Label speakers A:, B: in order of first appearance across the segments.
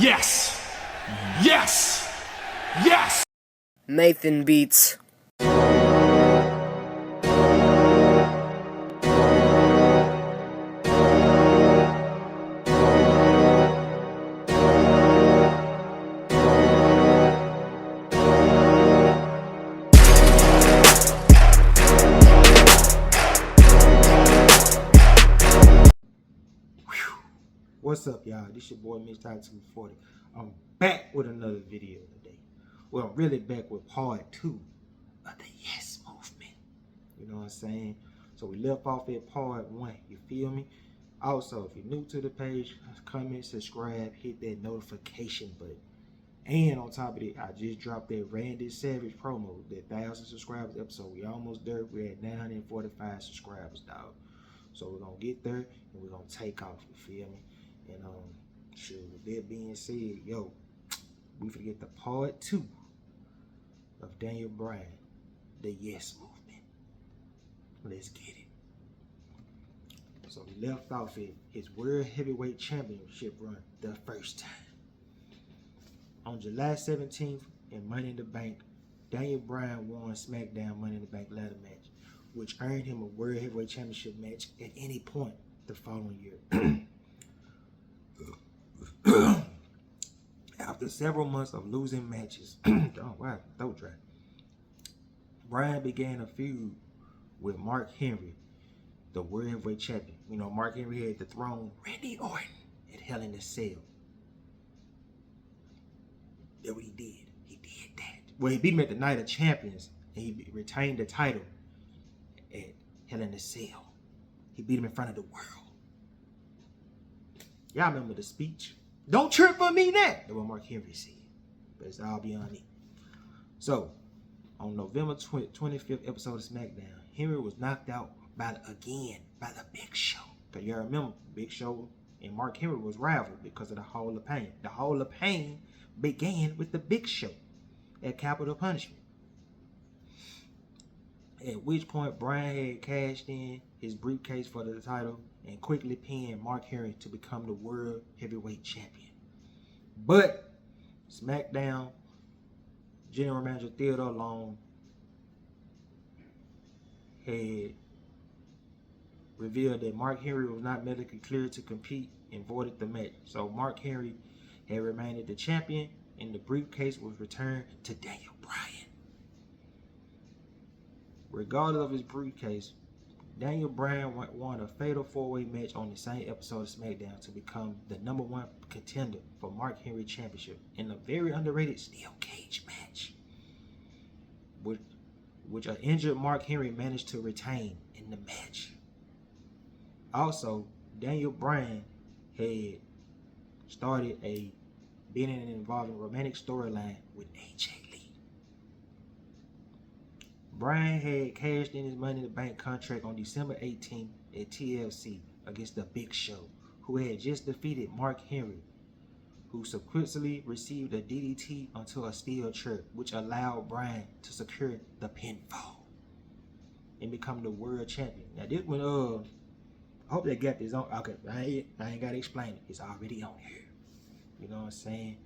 A: Yes! Yes! Yes!
B: Nathan Beats.
C: What's up, y'all? This your boy Mitch Tyler 240. I'm back with another video today. Well, I'm really back with part 2 of the Yes Movement. You know what I'm saying? So we left off at part 1. You feel me? Also, if you're new to the page, comment, subscribe, hit that notification button. And on top of it, I just dropped that Randy Savage promo, that 1,000 subscribers episode. We almost there. We're at 945 subscribers, dog. So we're gonna get there and we're gonna take off. You feel me? And shit, with that being said, yo, we forget the part 2 of Daniel Bryan, the Yes Movement. Let's get it. So we left off at his World Heavyweight Championship run the first time. On July 17th in Money in the Bank, Daniel Bryan won SmackDown Money in the Bank ladder match, which earned him a World Heavyweight Championship match at any point the following year. After several months of losing matches, oh wow, throat dry. Bryan began a feud with Mark Henry, the World Heavyweight Champion. You know, Mark Henry had dethroned Randy Orton at Hell in a Cell. That's what he did. He did that. Well, he beat him at the Night of Champions, and he retained the title at Hell in a Cell. He beat him in front of the world. Y'all remember the speech? Don't trip for me now. That's what Mark Henry said. But it's all beyond me. So, on November 25th episode of SmackDown, Henry was knocked out by the Big Show. Because you remember, Big Show and Mark Henry was rivaled because of the Hall of Pain. The Hall of Pain began with the Big Show at Capital Punishment. At which point, Bryan had cashed in his briefcase for the title and quickly pinned Mark Henry to become the World Heavyweight Champion. But SmackDown General Manager Theodore Long had revealed that Mark Henry was not medically cleared to compete and voided the match. So Mark Henry had remained the champion and the briefcase was returned to Daniel Bryan. Regardless of his briefcase, Daniel Bryan won a fatal 4-way match on the same episode of SmackDown to become the #1 contender for Mark Henry Championship in a very underrated steel cage match, which an injured Mark Henry managed to retain in the match. Also, Daniel Bryan had started a being an involving romantic storyline with AJ Lee. Bryan had cashed in his Money in the Bank contract on December 18th at TLC against the Big Show, who had just defeated Mark Henry, who subsequently received a DDT onto a steel chair, which allowed Bryan to secure the pinfall and become the world champion. Now this one, I hope they got this on. Okay, I ain't gotta explain it. It's already on here. You know what I'm saying?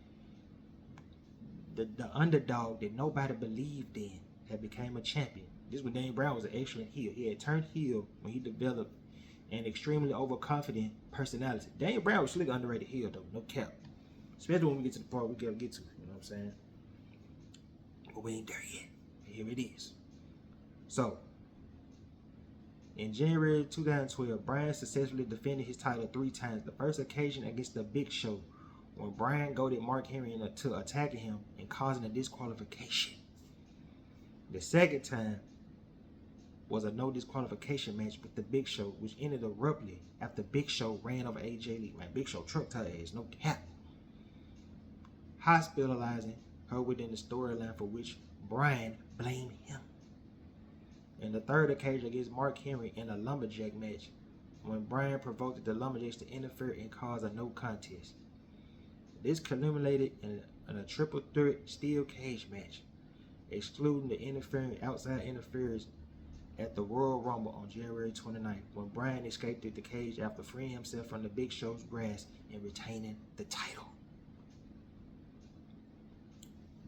C: The underdog that nobody believed in had became a champion. This when Daniel Bryan was an excellent heel. He had turned heel when he developed an extremely overconfident personality. Daniel Bryan was really underrated heel though, no cap. Especially when we get to the part we gotta get to. You know what I'm saying? But we ain't there yet. Here it is. So, in January 2012, Bryan successfully defended his title 3 times. The first occasion against the Big Show, when Bryan goaded Mark Henry into attacking him and causing a disqualification. The second time was a no disqualification match with the Big Show, which ended abruptly after Big Show ran over AJ Lee. Man, Big Show trucked her ass, no cap. Hospitalizing her within the storyline for which Bryan blamed him. And the third occasion against Mark Henry in a lumberjack match, when Bryan provoked the lumberjacks to interfere and cause a no contest. This culminated in a triple threat steel cage match, excluding the outside interference at the Royal Rumble on January 29th, when Bryan escaped the cage after freeing himself from the Big Show's grasp and retaining the title.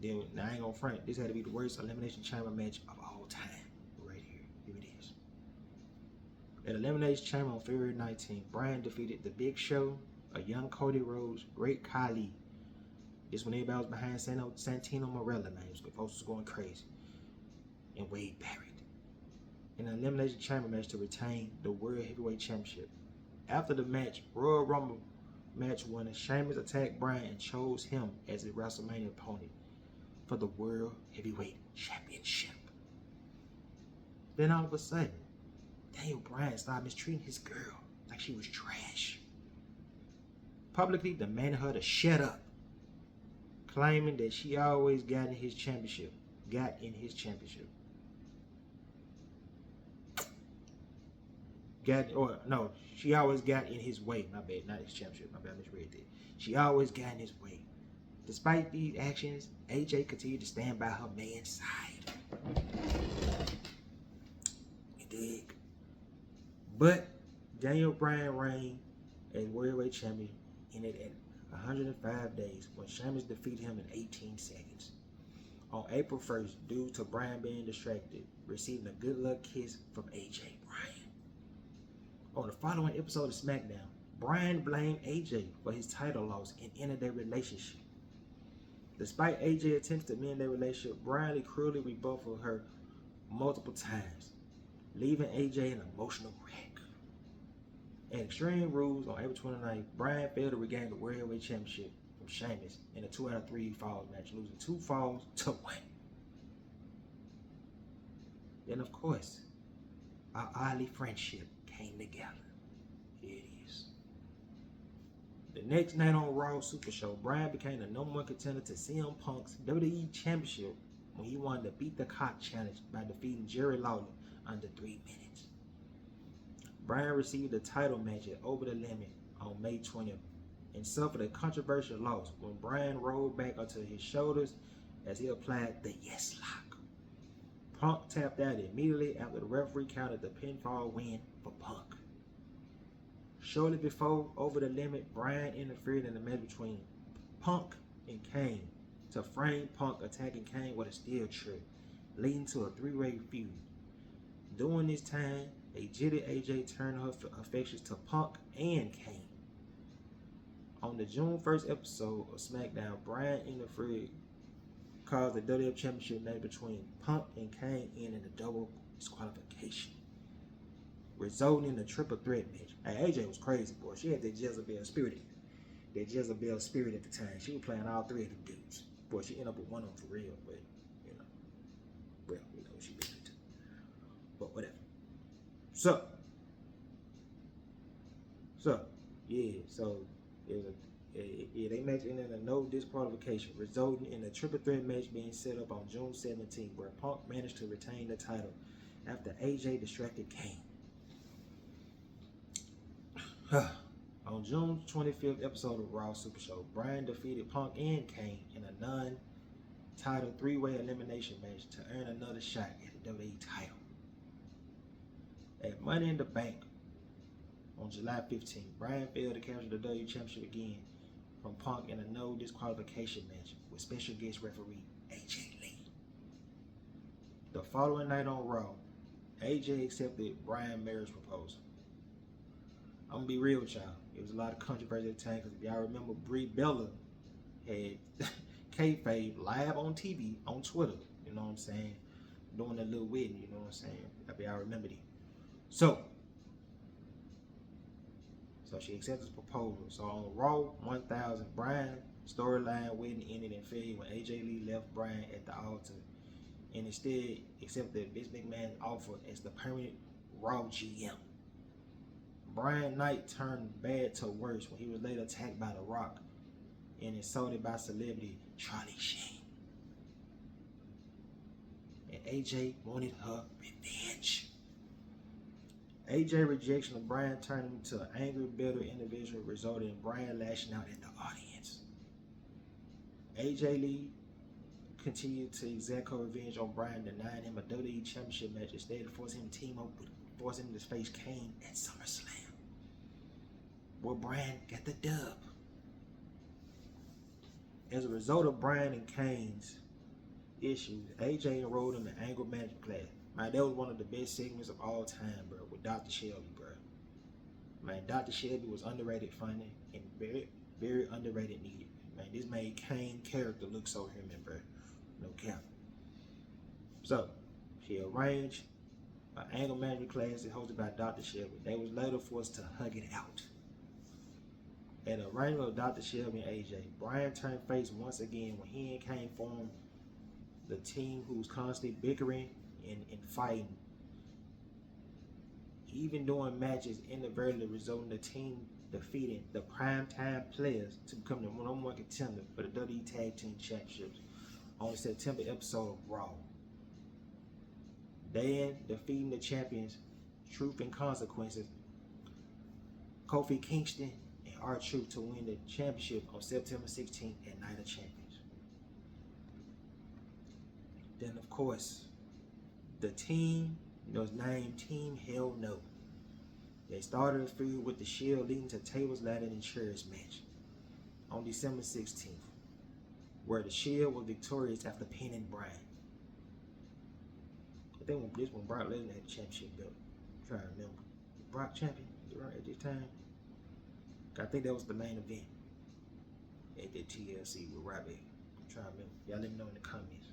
C: Then now I ain't gonna front. This had to be the worst Elimination Chamber match of all time. Right here. Here it is. At Elimination Chamber on February 19th, Bryan defeated The Big Show, a young Cody Rhodes, Great Khali. This when everybody was behind Santino Marella, man. The folks was going crazy. And Wade Barrett. In an Elimination Chamber match to retain the World Heavyweight Championship. After the match, Royal Rumble match winner Sheamus attacked Bryan and chose him as a WrestleMania opponent for the World Heavyweight Championship. Then all of a sudden, Daniel Bryan started mistreating his girl like she was trash. Publicly demanding her to shut up, claiming that she always got in his championship. She always got in his way. My bad, not his championship. My bad, I misread that. She always got in his way. Despite these actions, AJ continued to stand by her man's side. You dig? But Daniel Bryan reign as World Heavyweight Champion ended at 105 days when Sheamus defeated him in 18 seconds. On April 1st, due to Bryan being distracted, receiving a good luck kiss from AJ Bryan. On the following episode of SmackDown, Bryan blamed AJ for his title loss and ended their relationship. Despite AJ attempts to mend their relationship, Bryan cruelly rebuffed her multiple times, leaving AJ an emotional wreck. At Extreme Rules on April 29th, Bryan failed to regain the World Heavyweight Championship from Sheamus in a 2 out of 3 falls match, losing 2 falls to 1. Then, of course, our oddly friendship came together. Here it is. The next night on Raw Super Show, Bryan became the #1 contender to CM Punk's WWE Championship when he won the Beat the Cock Challenge by defeating Jerry Lawler under 3 minutes. Bryan received the title match at Over the Limit on May 20th and suffered a controversial loss when Bryan rolled back onto his shoulders as he applied the Yes Lock. Punk tapped out immediately after the referee counted the pinfall win for Punk. Shortly before Over the Limit, Bryan interfered in the match between Punk and Kane to frame Punk attacking Kane with a steel chair, leading to a 3-way feud. During this time, a jittery AJ turned her affections to Punk and Kane. On the June 1st episode of SmackDown, Bryan interfered, caused the WWF Championship match between Punk and Kane ending a double disqualification, resulting in a triple threat match. Hey, AJ was crazy, boy. She had that Jezebel spirit. That Jezebel spirit at the time. She was playing all 3 of them dudes. Boy, she ended up with one of them for real, but well, she did it too. But whatever. So they match ended in a no disqualification, resulting in a triple threat match being set up on June 17th, where Punk managed to retain the title after AJ distracted Kane. On June 25th episode of Raw Super Show, Bryan defeated Punk and Kane in a non-title 3-way elimination match to earn another shot at the WWE title. At Money in the Bank on July 15th, Bryan failed to capture the WWE Championship again from Punk in a no disqualification match with special guest referee AJ Lee. The following night on Raw, AJ accepted Bryan's marriage proposal. I'm gonna be real with y'all. It was a lot of controversy at the time because if y'all remember, Brie Bella had kayfabe live on TV on Twitter. You know what I'm saying? Doing that little wedding. You know what I'm saying? If y'all remember it. So she accepted his proposal. So on Raw 1000, Bryan's storyline wedding ended in failure when AJ Lee left Bryan at the altar and instead accepted Vince McMahon's offer as the permanent Raw GM. Bryan Knight turned bad to worse when he was later attacked by The Rock and insulted by celebrity Charlie Sheen. And AJ wanted her revenge. AJ's rejection of Bryan turned him into an angry, bitter individual, resulting in Bryan lashing out at the audience. AJ Lee continued to exact her revenge on Bryan, denying him a WWE Championship match instead of forcing him to team up with, forcing him to face Kane at SummerSlam, where Bryan got the dub. As a result of Bryan and Kane's issue, AJ enrolled in the anger management class. Man, that was one of the best segments of all time, bro, with Dr. Shelby, bro. Man, Dr. Shelby was underrated funny and very, very underrated needed. Man, this made Kane character look so human, bro. No cap. So, she arranged an anger management class that hosted by Dr. Shelby. They was later forced to hug it out. At a arrangement of Dr. Shelby and AJ, Brian turned face once again when he and Kane formed the team who was constantly bickering and fighting. Even during matches inadvertently resulting in the team defeating the primetime players to become the #1 contender for the WWE Tag Team Championships on the September episode of Raw. Then defeating the champions, Truth and Consequences, Kofi Kingston and R-Truth to win the championship on September 16th at Night of Champions. Then of course, the team was named Team Hell No. They started a feud with the Shield leading to tables, ladders, and chairs match on December 16th, where the Shield was victorious after pinning Bryan. I think this when Brock Lesnar had the championship belt. I'm trying to remember. Brock champion right at this time. I think that was the main event at the TLC with Ryback. I'm trying to remember. Y'all let me know in the comments.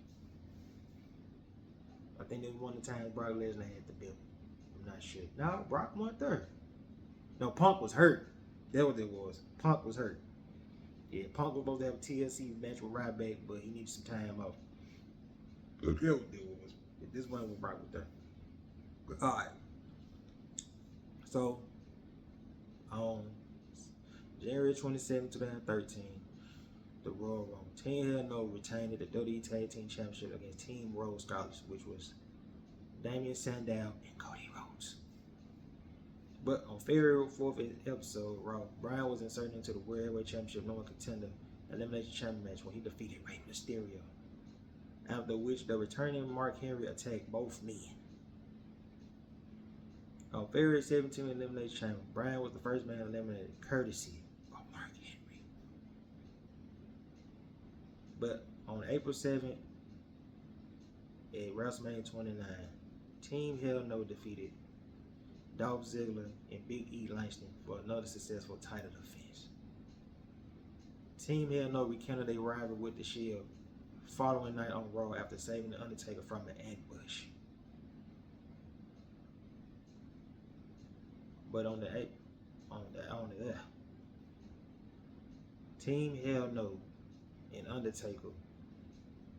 C: I think that was one of the times Brock Lesnar had the belt. I'm not sure. No, Brock won third. No, Punk was hurt. That's what it was. Punk was hurt. Yeah, Punk was supposed to have a TLC match with Ryback, but he needed some time off. That's what it was. This one was Brock was third. Alright. So, on January 27, 2013, the Royal Rumble, Team Hell No retained the WWE Tag Team Championship against Team Rhodes Scholars, which was Damien Sandow and Cody Rhodes. But on February 4th episode, Raw, Bryan was inserted into the World Heavyweight Championship #1 contender Elimination Chamber match when he defeated Rey Mysterio. After which the returning Mark Henry attacked both men. On February 17th Elimination Chamber, Bryan was the first man eliminated courtesy of Mark Henry. But on April 7th at WrestleMania 29, Team Hell No defeated Dolph Ziggler and Big E Langston for another successful title defense. Team Hell No rekindled their rivalry with the Shield following night on Raw after saving The Undertaker from an ambush. But on the Team Hell No and Undertaker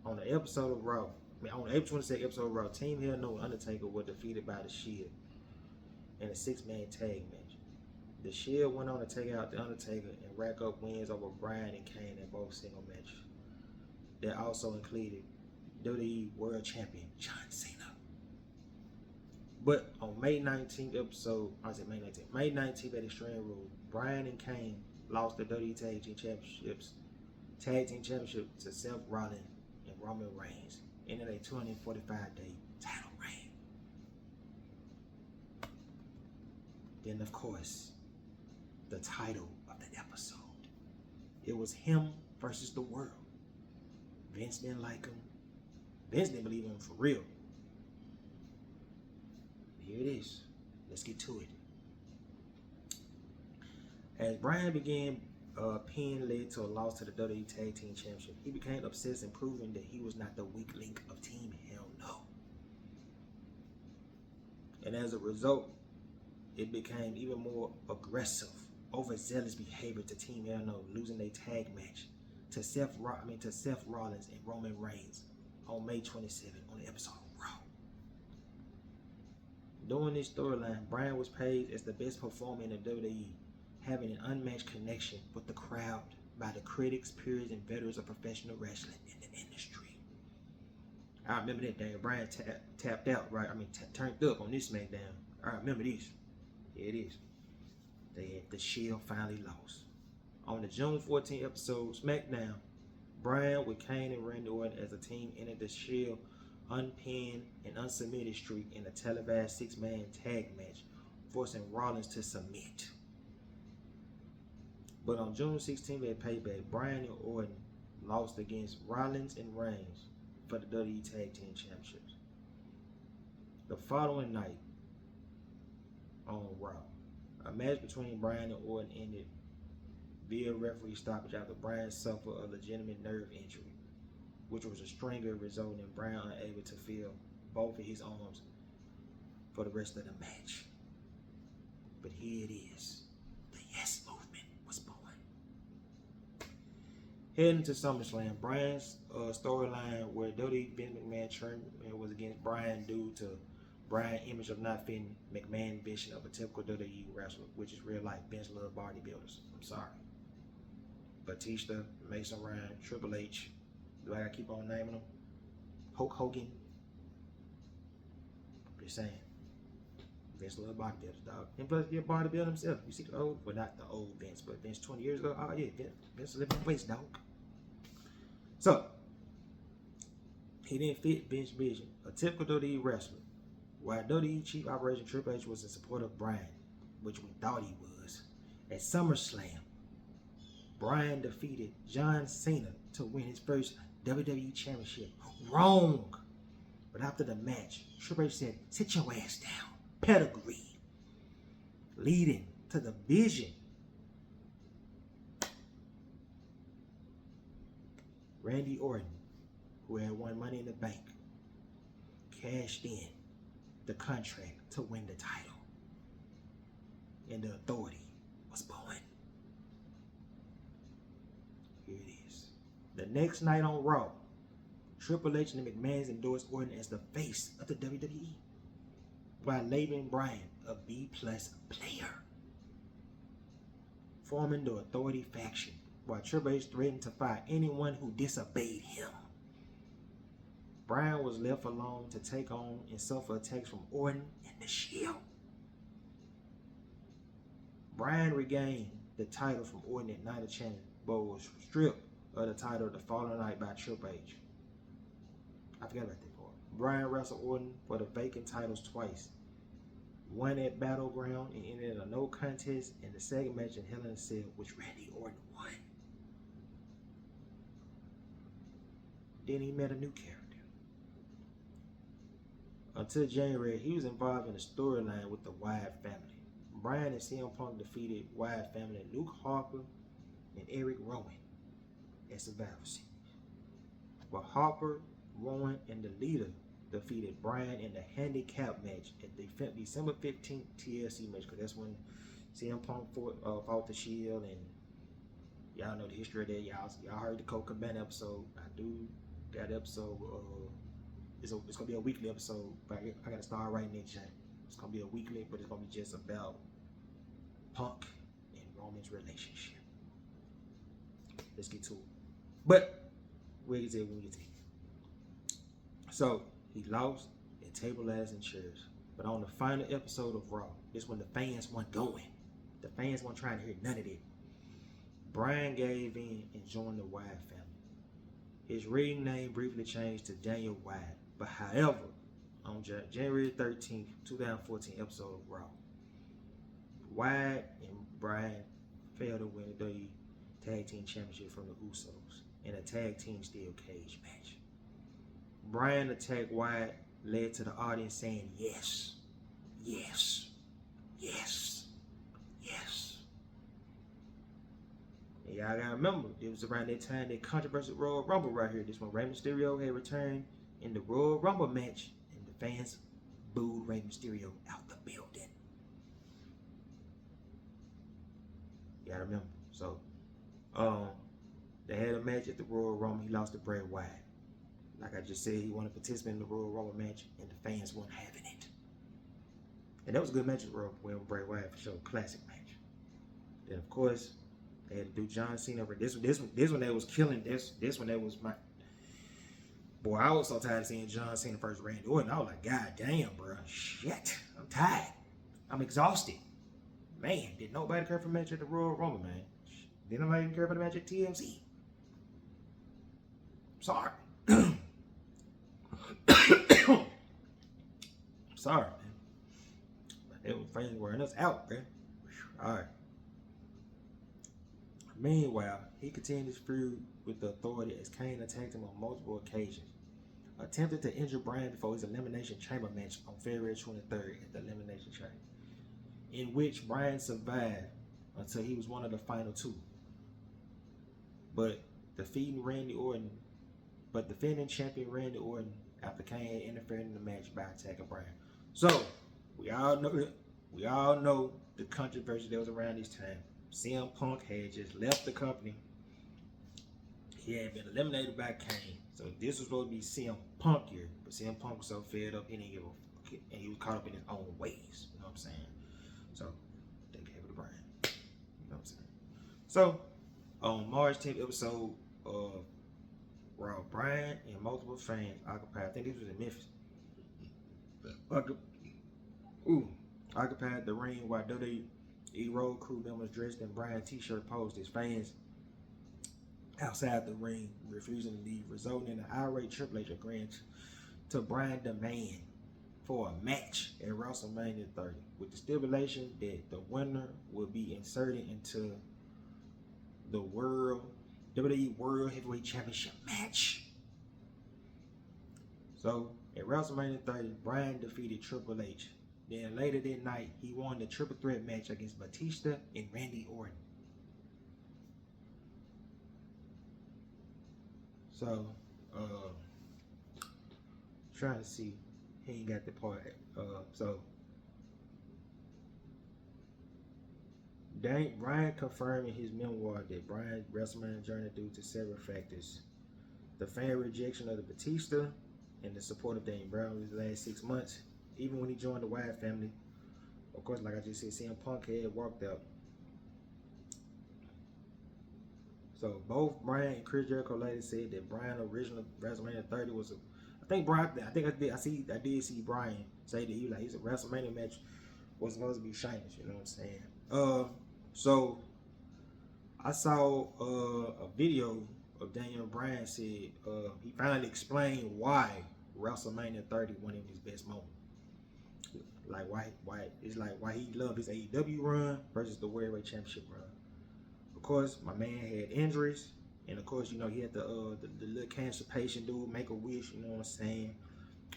C: on the episode of Raw, on the April 22nd episode of Raw, Team Hell No and Undertaker were defeated by the Shield in a 6-man tag match. The Shield went on to take out The Undertaker and rack up wins over Bryan and Kane in both single matches. That also included WWE World Champion John Cena. But on May 19th May 19th at Extreme Rules, Bryan and Kane lost the WWE Tag Team Championship to Seth Rollins and Roman Reigns, ended a 245-day title reign. Then, of course, the title of the episode. It was him versus the world. Vince didn't like him. Vince didn't believe in him for real. Here it is. Let's get to it. As Bryan began pin led to a loss to the WWE Tag Team Championship, he became obsessed in proving that he was not the weak link of Team Hell No. And as a result, it became even more aggressive, overzealous behavior to Team Hell No, losing their tag match to Seth Rollins and Roman Reigns on May 27th on the episode of Raw. During this storyline, Bryan was praised as the best performer in the WWE, having an unmatched connection with the crowd by the critics, peers, and veterans of professional wrestling in the industry. I remember that day. Bryan tapped out, right? Turned up on this SmackDown. I remember this. Here it is. The Shield finally lost. On the June 14th episode SmackDown, Bryan with Kane and Randy Orton as a team entered the Shield unpinned and unsubmitted streak in a televised 6-man tag match, forcing Rollins to submit. But on June 16th at Payback, Bryan and Orton lost against Rollins and Reigns, for the WWE Tag Team Championships. The following night on Raw, a match between Bryan and Orton ended via referee stoppage after Bryan suffered a legitimate nerve injury, which was a stranger resulting in Bryan unable to feel both of his arms for the rest of the match. But here it is. The Yes Movement was born. Heading to SummerSlam, Bryan's storyline where WWE Vince McMahon turned was against Bryan due to Bryan's image of not fitting McMahon's vision of a typical WWE wrestler, which is real life. Vince loves bodybuilders. I'm sorry. Batista, Mason Ryan, Triple H. Do I gotta keep on naming them? Hulk Hogan. Just saying. Vince loves bodybuilders, dog. And plus, he a bodybuilder himself. You see the old, well, not the old Vince, but Vince 20 years ago. Oh yeah, Vince living ways, dog. So, he didn't fit Vince's vision, a typical WWE wrestler. While WWE Chief Operation Triple H was in support of Bryan, which we thought he was, at SummerSlam, Bryan defeated John Cena to win his first WWE Championship. Wrong. But after the match, Triple H said, "Sit your ass down." Pedigree. Leading to the vision. Randy Orton, who had won Money in the Bank, cashed in the contract to win the title. And the Authority was born. Here it is. The next night on Raw, Triple H and the McMahons endorsed Orton as the face of the WWE, while labeling Bryan a B-plus player, forming the Authority faction, while Triple H threatened to fire anyone who disobeyed him. Bryan was left alone to take on and suffer attacks from Orton and the Shield. Bryan regained the title from Orton at Night of Champions, but was stripped of the title the following night by Triple H. I forgot about that part. Bryan wrestled Orton for the vacant titles twice. Won at Battleground and ended a no contest in the second match in Hell in a Cell, which Randy Orton won. Then he met a new character. Until January, he was involved in a storyline with the Wyatt family. Bryan and CM Punk defeated Wyatt family Luke Harper and Eric Rowan at Survivor Series, while Harper, Rowan, and the Leader defeated Bryan in the handicap match at the December 15th TLC match, because that's when CM Punk fought the Shield, and y'all know the history of that. Y'all heard the Colt Cabana episode. I do that episode. It's gonna be a weekly episode, but I gotta start writing that shit. It's gonna be a weekly, but it's gonna be just about Punk and Roman's relationship. Let's get to it. But we'll get to it when we get to it. So he lost at table, ladders, and chairs. But on the final episode of Raw, this when the fans weren't going. The fans weren't trying to hear none of it. Bryan gave in and joined the Wyatt family. His ring name briefly changed to Daniel Wyatt. But however, on January 13th, 2014 episode of Raw, Wyatt and Bryan failed to win the WWE Tag Team Championship from the Usos in a tag team steel cage match. Bryan attacked Wyatt led to the audience saying yes, yes, yes, yes. And y'all gotta remember, it was around that time that controversial Royal Rumble right here. This one, Rey Mysterio had returned in the Royal Rumble match, and the fans booed Rey Mysterio out the building. You gotta remember. So, they had a match at the Royal Rumble. He lost to Bray Wyatt. Like I just said, he wanted to participate in the Royal Rumble match, and the fans weren't having it. And that was a good match with Bray Wyatt for sure. Classic match. Then of course, they had to do John Cena. This one they was killing. This one that was my boy. I was so tired of seeing John Cena versus Randy Orton. I was like, God damn, bro, shit. I'm tired. I'm exhausted. Man, did nobody care for the match at the Royal Rumble, man? Did nobody even care for the match at TLC? Sorry. Sorry, man. But they were fans wearing us out, man. Alright. Meanwhile, he continued his feud with the Authority as Kane attacked him on multiple occasions. attempted to injure Bryan before his Elimination Chamber match on February 23rd at the Elimination Chamber, in which Bryan survived until he was one of the final two. But defending champion Randy Orton after Kane had interfered in the match by attacking Bryan. So we all know the controversy that was around this time. CM Punk had just left the company. He had been eliminated by Kane. So this was supposed to be CM Punk here, but CM Punk was so fed up he didn't give a fuck, and he was caught up in his own ways. You know what I'm saying? So they gave it to Bryan. You know what I'm saying? So on March 10th episode of Raw, Bryan and multiple fans occupied, I think this was in Memphis, occupied the ring while WWE Road crew members dressed in Bryan t-shirt posed as fans outside the ring, refusing to leave, resulting in an irate Triple H agreeing to Bryan demand for a match at WrestleMania 30, with the stipulation that the winner will be inserted into the WWE World Heavyweight Championship match. So at WrestleMania 30, Bryan defeated Triple H. Then later that night, he won the triple threat match against Batista and Randy Orton. So, trying to see, he ain't got the part. So Bryan confirmed in his memoir that Bryan's WrestleMania journey due to several factors: the fan rejection of the Batista and the support of Daniel Bryan in the last 6 months. Even when he joined the Wyatt family, of course, like I just said, CM Punk had walked out. So both Bryan and Chris Jericho later said that Bryan's original WrestleMania 30 was I did see Bryan say that he's a WrestleMania match was supposed to be Sheamus, you know what I'm saying? So I saw a video of Daniel Bryan said he finally explained why WrestleMania 30 wasn't his best moment. Like why he loved his AEW run versus the World Heavyweight Championship run. Of course, my man had injuries, and of course, he had the little cancer patient dude, Make-A-Wish, you know what I'm saying?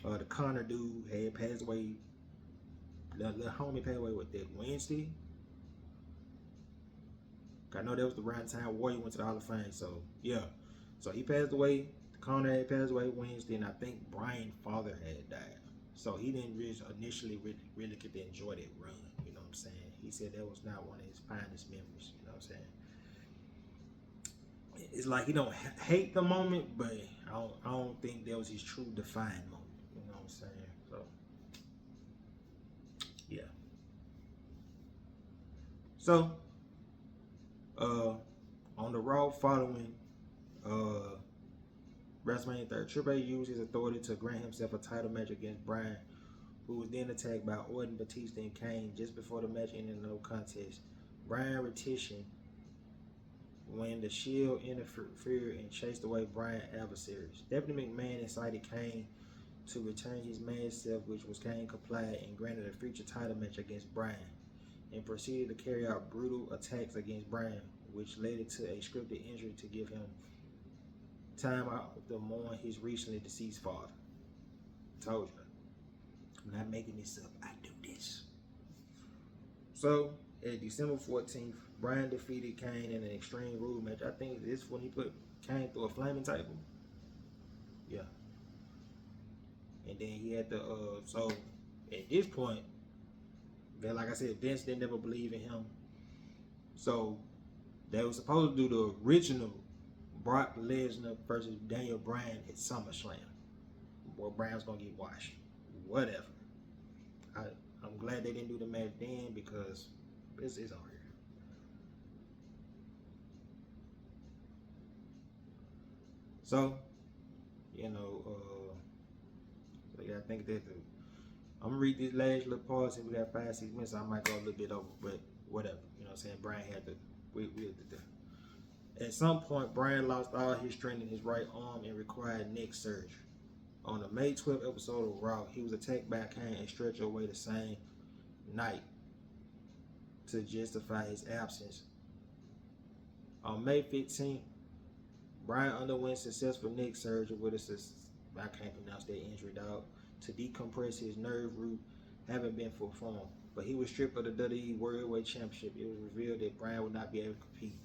C: The Connor dude had passed away. The little homie passed away with that Wednesday. I know that was the right time Warrior went to the Hall of Fame, so yeah. So he passed away. Connor had passed away Wednesday, and I think Bryan's father had died. So he didn't initially really get to enjoy that run, you know what I'm saying? He said that was not one of his finest memories, you know what I'm saying? It's like he don't hate the moment, but I don't think that was his true defining moment, you know what I'm saying? So yeah. So on the Raw following WrestleMania 30, Triple H used his authority to grant himself a title match against Bryan, who was then attacked by Orton, Batista, and Kane just before the match ended in no contest. Bryan petitioned when the Shield interfered and chased away Bryan's adversaries. Stephanie McMahon incited Kane to return his mad self, which was Kane complied and granted a future title match against Bryan, and proceeded to carry out brutal attacks against Bryan, which led to a scripted injury to give him time out to mourn his recently deceased father. Told you. I'm not making this up. I do this. So, at December 14th, Bryan defeated Kane in an Extreme Rules match. I think this is when he put Kane through a flaming table. Yeah. And then he had to, so at this point, like I said, Vince didn't ever believe in him. So they were supposed to do the original Brock Lesnar versus Daniel Bryan at SummerSlam. Boy, Bryan's gonna get washed. Whatever. I'm glad they didn't do the match then because this is on here. So, I think that I'm gonna read this last little pause and we got 5-6 minutes. So I might go a little bit over, but whatever. You know what I'm saying? Bryan had to. We had to do. At some point, Bryan lost all his strength in his right arm and required neck surgery. On the May 12th episode of Raw, he was attacked by Kane and stretchered away the same night to justify his absence. On May 15th, Bryan underwent successful neck surgery with a I can't pronounce that injury, dog. To decompress his nerve root haven't been performed. But he was stripped of the WWE Worldwide Championship. It was revealed that Bryan would not be able to compete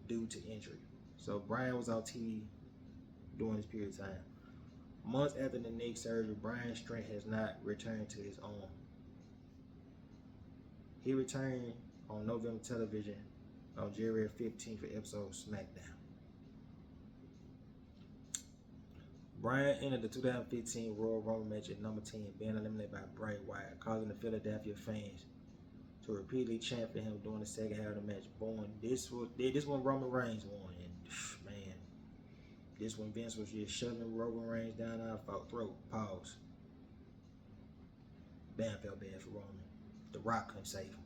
C: due to injury. So Bryan was on TV during this period of time. Months after the neck surgery, Bryan's strength has not returned to his own. He returned on November television on January 15th for episode of SmackDown. Bryan entered the 2015 Royal Rumble match at number 10, being eliminated by Bray Wyatt, causing the Philadelphia fans to repeatedly chant for him during the second half of the match. This one Roman Reigns won, and man, this one Vince was just shoving Roman Reigns down our throat. Pause. Damn, felt bad for Roman. The Rock couldn't save him.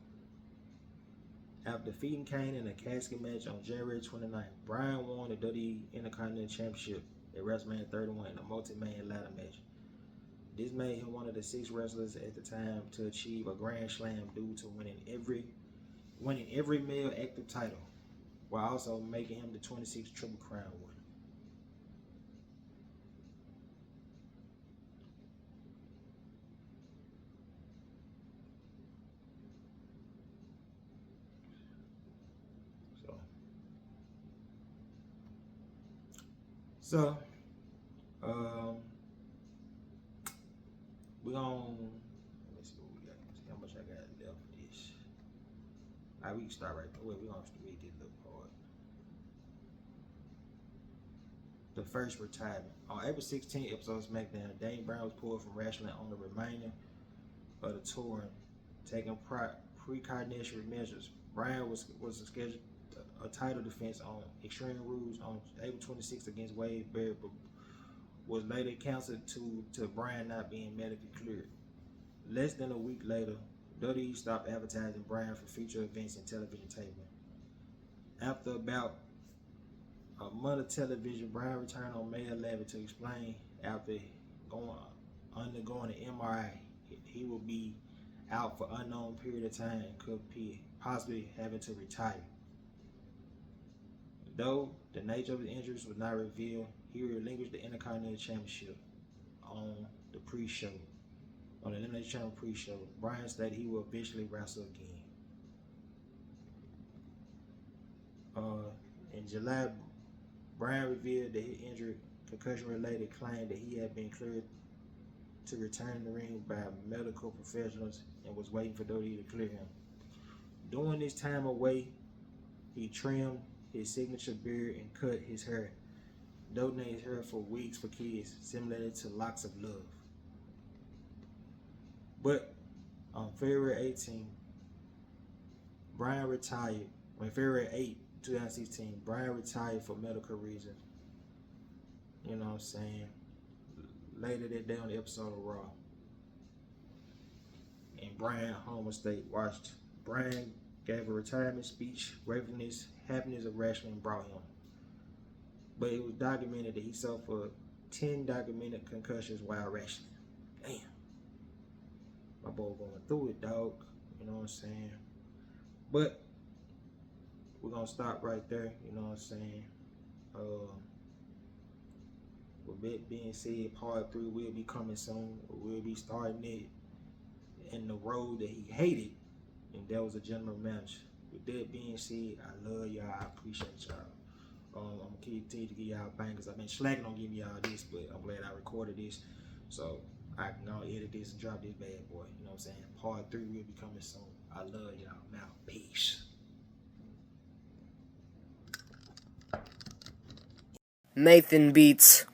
C: After defeating Kane in a casket match on January 29th, Bryan won the WWE Intercontinental Championship at WrestleMania 31 in a multi-man ladder match. This made him one of the 6 wrestlers at the time to achieve a Grand Slam due to winning every male active title, while also making him the 26th Triple Crown winner. So, we're gonna, let's see what we got. See how much I got left for this. Alright, we can start right there. We're gonna read this little part. The first retirement. On April 16th episode of SmackDown, Daniel Bryan was pulled from wrestling on the remainder of the tour, taking precautionary measures. Bryan was scheduled a title defense on Extreme Rules on April 26th against Wade Barrett, but was later canceled to Bryan not being medically cleared. Less than a week later, WWE stopped advertising Bryan for future events and television taping. After about a month of television, Bryan returned on May 11th to explain after undergoing an MRI, he will be out for an unknown period of time and could be possibly having to retire. Though the nature of the injuries was not revealed, he relinquished the Intercontinental Championship on the pre-show. On the Elimination Chamber pre-show, Bryan stated he will eventually wrestle again. In July, Bryan revealed that his injury, concussion-related, claimed that he had been cleared to return to the ring by medical professionals and was waiting for WWE to clear him. During this time away, he trimmed his signature beard and cut his hair, donating his hair for wigs for kids, similar to Locks of Love. But on February 18th, Bryan retired. On February 8, 2016, Bryan retired for medical reasons. You know what I'm saying? Later that day on the episode of Raw, in Bryan home state, Washington, Bryan gave a retirement speech, raving his happiness of wrestling brought him. But it was documented that he suffered 10 documented concussions while wrestling. Damn. My boy going through it, dog. You know what I'm saying? But we're going to stop right there. You know what I'm saying? With that being said, part 3 will be coming soon. We'll be starting it in the road that he hated. And that was a general match. With that being said, I love y'all. I appreciate y'all. I'm gonna continue to give y'all bangers. I've been slacking on giving y'all this, but I'm glad I recorded this, so I can go edit this and drop this bad boy. You know what I'm saying? Part 3 will be coming soon. I love y'all. Now, peace.
B: Nathan Beats.